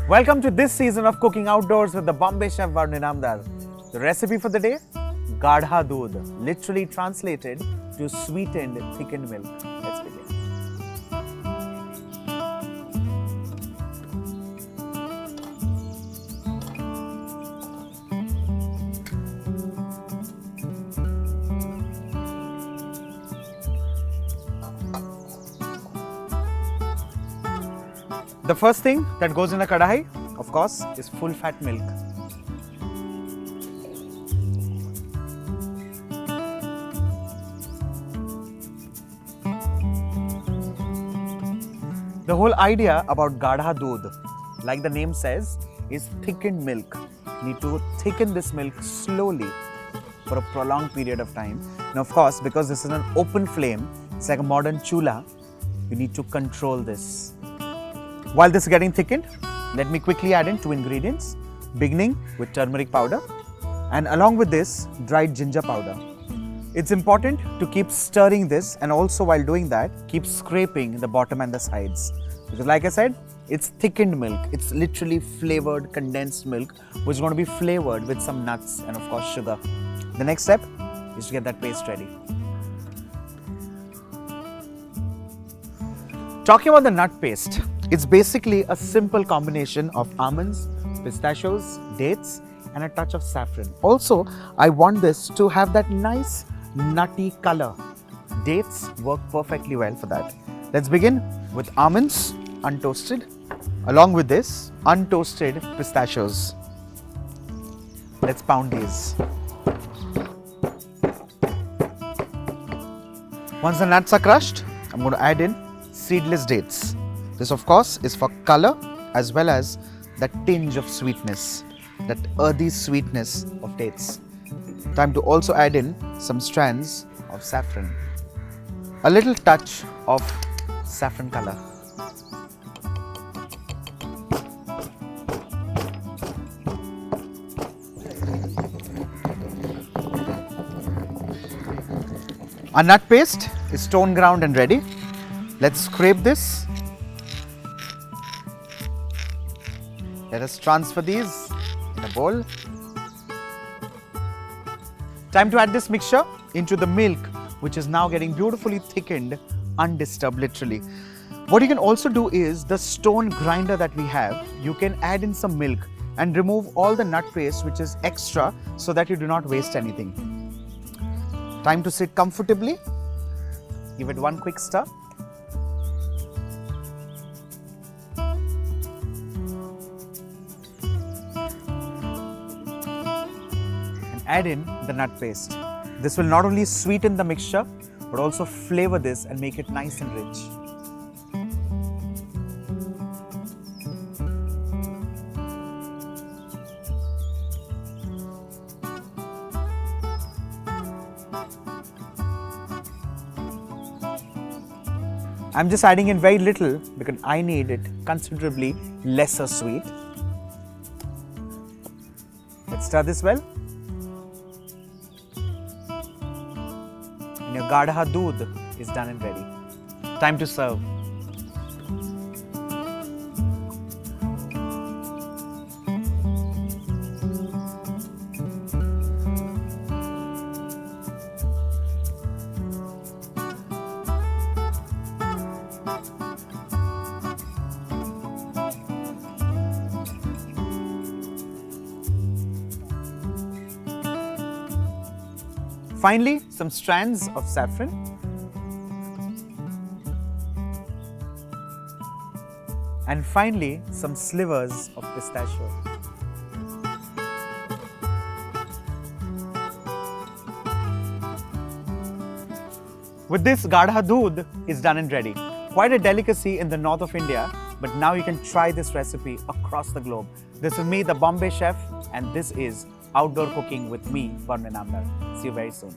Welcome to this season of Cooking Outdoors with the Bombay chef Varun Inamdar. The recipe for the day? Kadha Doodh, literally translated to sweetened thickened milk. Let's begin. The first thing that goes in a kadai, of course, is full fat milk. The whole idea about Gada Doodh, like the name says, is thickened milk. You need to thicken this milk slowly for a prolonged period of time. Now, of course, because this is an open flame, it's like a modern chula, you need to control this. While this is getting thickened, let me quickly add in 2 ingredients, beginning with turmeric powder and along with this, dried ginger powder. It's important to keep stirring this, and also while doing that, keep scraping the bottom and the sides. Because like I said, it's thickened milk. It's literally flavored condensed milk, which is going to be flavored with some nuts and of course sugar. The next step is to get that paste ready. Talking about the nut paste, it's basically a simple combination of almonds, pistachios, dates and a touch of saffron. Also, I want this to have that nice nutty color. Dates work perfectly well for that. Let's begin with almonds, untoasted. Along with this, untoasted pistachios. Let's pound these. Once the nuts are crushed, I'm going to add in seedless dates. This of course is for color as well as that tinge of sweetness, that earthy sweetness of dates. Time to also add in some strands of saffron. A little touch of saffron color. Our nut paste is stone ground and ready. Let's scrape this. Let us transfer these in a bowl. Time to add this mixture into the milk, which is now getting beautifully thickened, undisturbed literally. What you can also do is the stone grinder that we have, you can add in some milk and remove all the nut paste which is extra so that you do not waste anything. Time to sit comfortably. Give it one quick stir. Add in the nut paste. This will not only sweeten the mixture but also flavor this and make it nice and rich. I'm just adding in very little because I need it considerably lesser sweet. Let's stir this well. And your Gada Doodh is done and ready. Time to serve. Finally, some strands of saffron. And finally, some slivers of pistachio. With this, Gada Doodh is done and ready. Quite a delicacy in the north of India, but now you can try this recipe across the globe. This is me, the Bombay chef, and this is Outdoor Cooking with me, Varun Inamdar. See you very soon.